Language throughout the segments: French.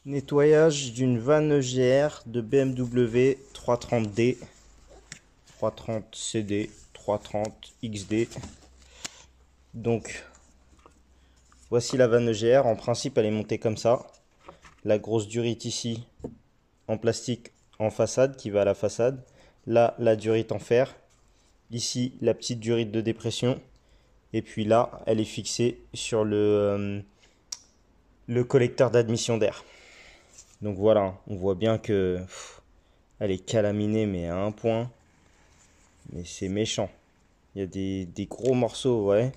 Nettoyage d'une vanne EGR de BMW 330D, 330CD, 330XD. Donc, voici la vanne EGR. En principe, elle est montée comme ça. La grosse durite ici, en plastique, en façade, qui va à la façade. Là, la durite en fer. Ici, la petite durite de dépression. Et puis là, elle est fixée sur le collecteur d'admission d'air. Donc voilà, on voit bien que elle est calaminée, mais à un point. Mais c'est méchant. Il y a des gros morceaux, ouais.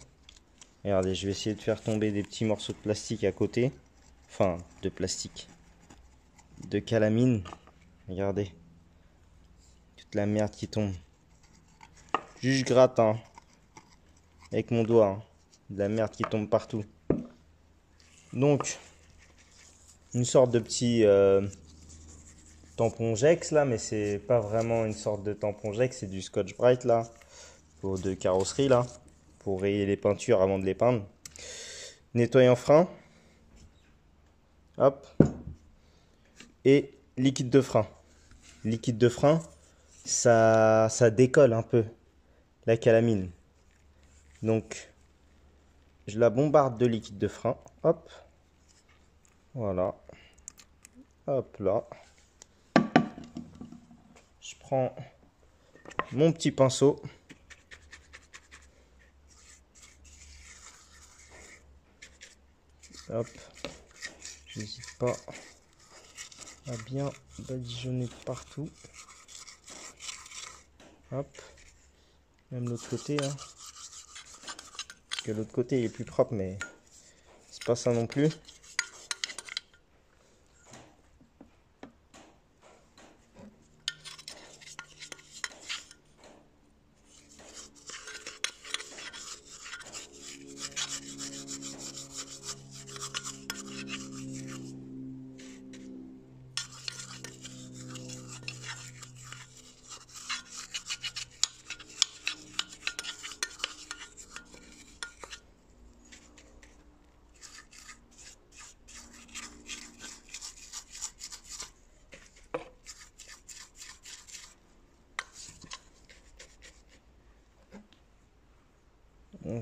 Regardez, je vais essayer de faire tomber des petits morceaux de plastique à côté. Enfin, de plastique. De calamine. Regardez. Toute la merde qui tombe. Juste je gratte, hein. Avec mon doigt, hein. De la merde qui tombe partout. Donc, une sorte de petit tampon Jex là, mais c'est pas vraiment une sorte de tampon Jex, c'est du Scotch Brite là, de carrosserie là, pour rayer les peintures avant de les peindre. Nettoyant frein, hop, et liquide de frein. Liquide de frein, ça décolle un peu la calamine. Donc, je la bombarde de liquide de frein, hop, voilà, hop là. Je prends mon petit pinceau. Hop, j'hésite pas à bien badigeonner partout. Hop, même l'autre côté, hein. Parce que l'autre côté il est plus propre, mais c'est pas ça non plus.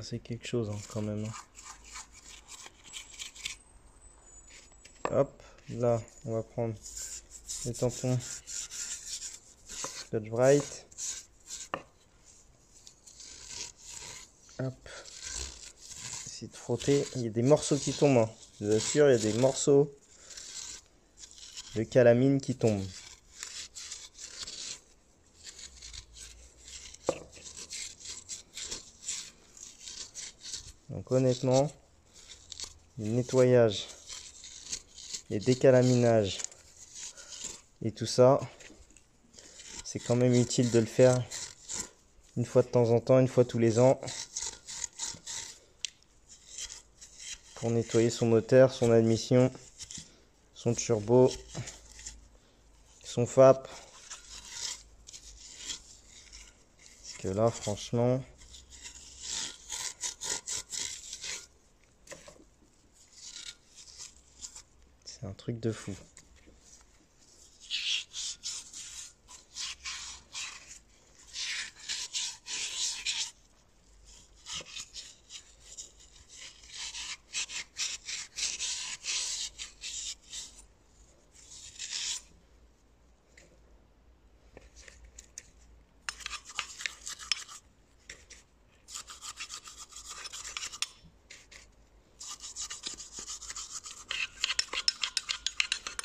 C'est quelque chose hein, quand même. Hop, là on va prendre le tampon Scotch Brite. Hop, essayer de frotter. Il y a des morceaux qui tombent, hein. Je vous assure, il y a des morceaux de calamine qui tombent. Donc honnêtement, le nettoyage, les décalaminages et tout ça, c'est quand même utile de le faire une fois de temps en temps, une fois tous les ans, pour nettoyer son moteur, son admission, son turbo, son FAP. Parce que là, franchement, c'est un truc de fou.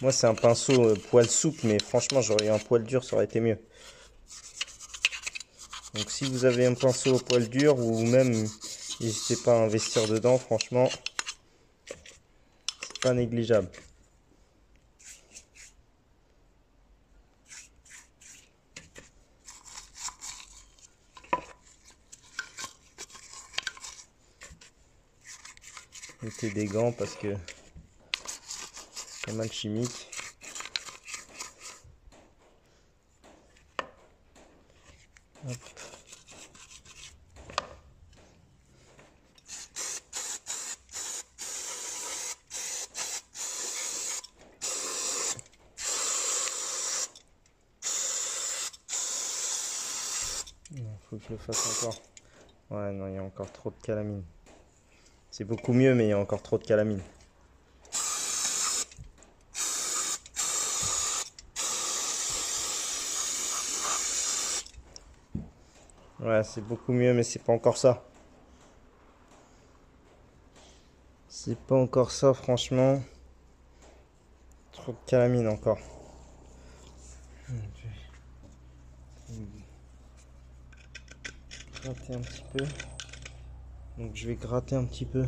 Moi, c'est un pinceau poil souple, mais franchement, j'aurais eu un poil dur, ça aurait été mieux. Donc, si vous avez un pinceau au poil dur, ou même, n'hésitez pas à investir dedans, franchement, c'est pas négligeable. Mettez des gants parce que c'est pas mal chimique. Hop. Faut que je le fasse encore. Ouais, non, il y a encore trop de calamine. C'est beaucoup mieux, mais il y a encore trop de calamine. Ouais, c'est beaucoup mieux, mais c'est pas encore ça. C'est pas encore ça, franchement. Trop de calamine encore. Gratter un petit peu. Donc je vais gratter un petit peu.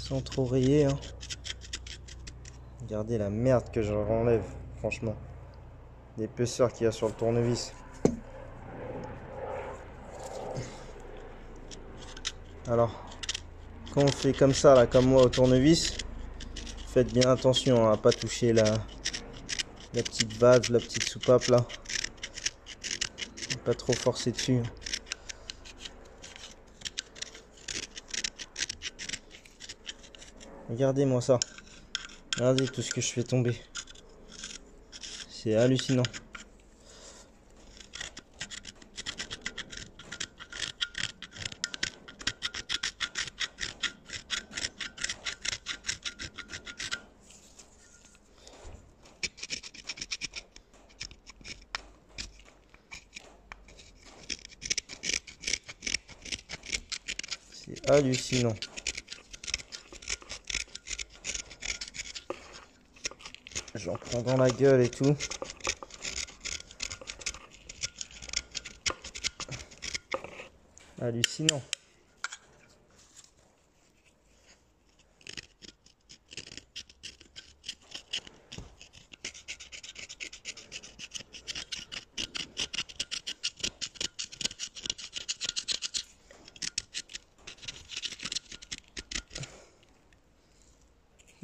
Sans trop rayer. Hein. Regardez la merde que je renlève, franchement. L'épaisseur qu'il y a sur le tournevis. Alors, quand on fait comme ça, là, comme moi au tournevis, faites bien attention à pas toucher la petite valve, la petite soupape là. Pas trop forcer dessus. Regardez-moi ça. Regardez tout ce que je fais tomber. C'est hallucinant. C'est hallucinant. J'en prends dans la gueule et tout. Hallucinant.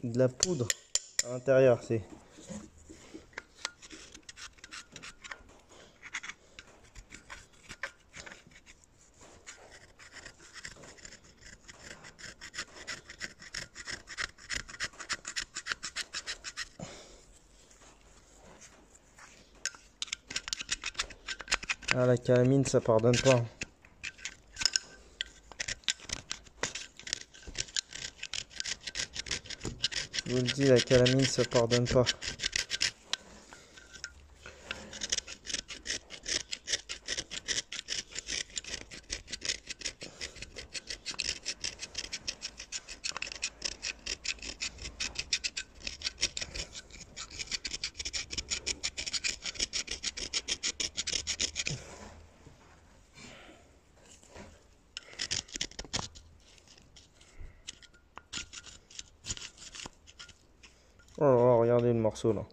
De la poudre à l'intérieur, c'est... Ah, la calamine, ça pardonne pas. Je vous le dis, la calamine, ça pardonne pas. Oh là là, regardez le morceau là.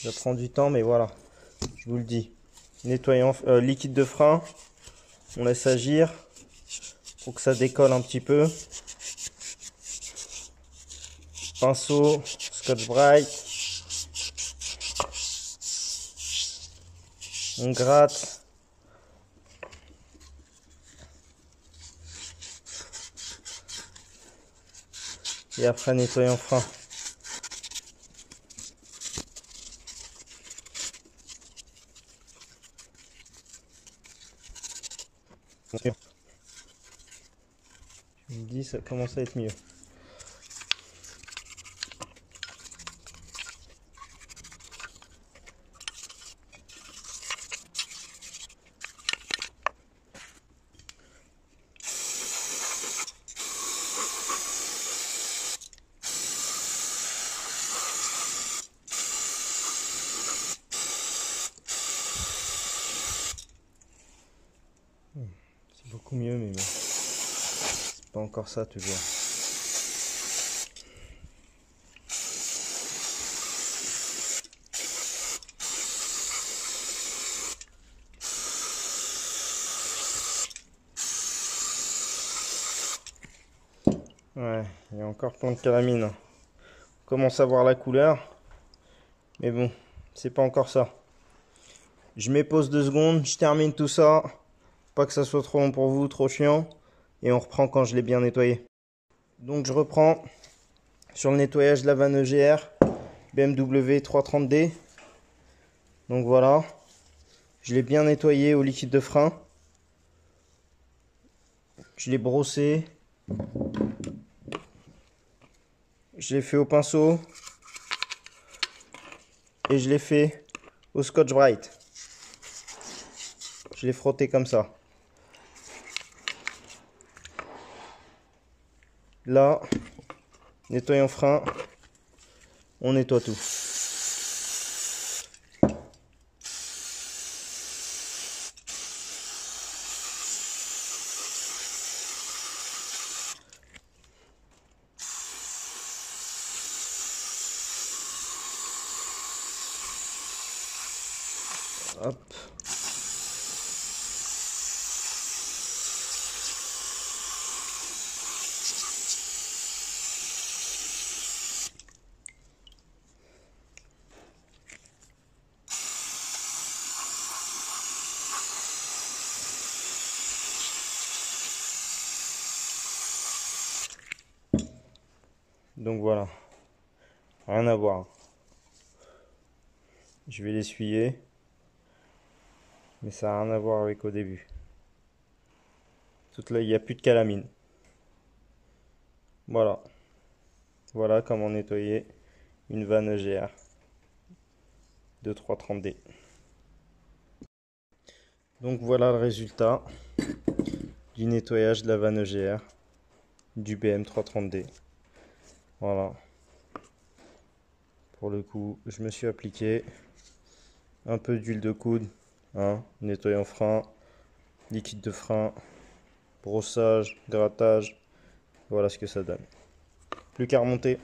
Ça prend du temps, mais voilà, je vous le dis. Nettoyant, liquide de frein, on laisse agir pour que ça décolle un petit peu. Pinceau, Scotch-Brite. On gratte. Et après nettoyant frein. Je me dis, ça commence à être mieux. C'est beaucoup mieux, mais bon, c'est pas encore ça toujours. Ouais, il y a encore plein de calamine. On commence à voir la couleur. Mais bon, c'est pas encore ça. Je mets pause 2 secondes, je termine tout ça. Pas que ça soit trop long pour vous, trop chiant. Et on reprend quand je l'ai bien nettoyé. Donc je reprends sur le nettoyage de la vanne EGR BMW 330D. Donc voilà. Je l'ai bien nettoyé au liquide de frein. Je l'ai brossé. Je l'ai fait au pinceau. Et je l'ai fait au Scotch Brite. Je l'ai frotté comme ça. Là, nettoyant frein, on nettoie tout. Hop. Donc voilà, rien à voir. Je vais l'essuyer, mais ça n'a rien à voir avec au début. Tout là, il n'y a plus de calamine. Voilà, voilà comment nettoyer une vanne EGR de 330D. Donc voilà le résultat du nettoyage de la vanne EGR du BM 330D. Voilà. Pour le coup, je me suis appliqué un peu d'huile de coude, hein, nettoyant frein, liquide de frein, brossage, grattage. Voilà ce que ça donne. Plus qu'à remonter.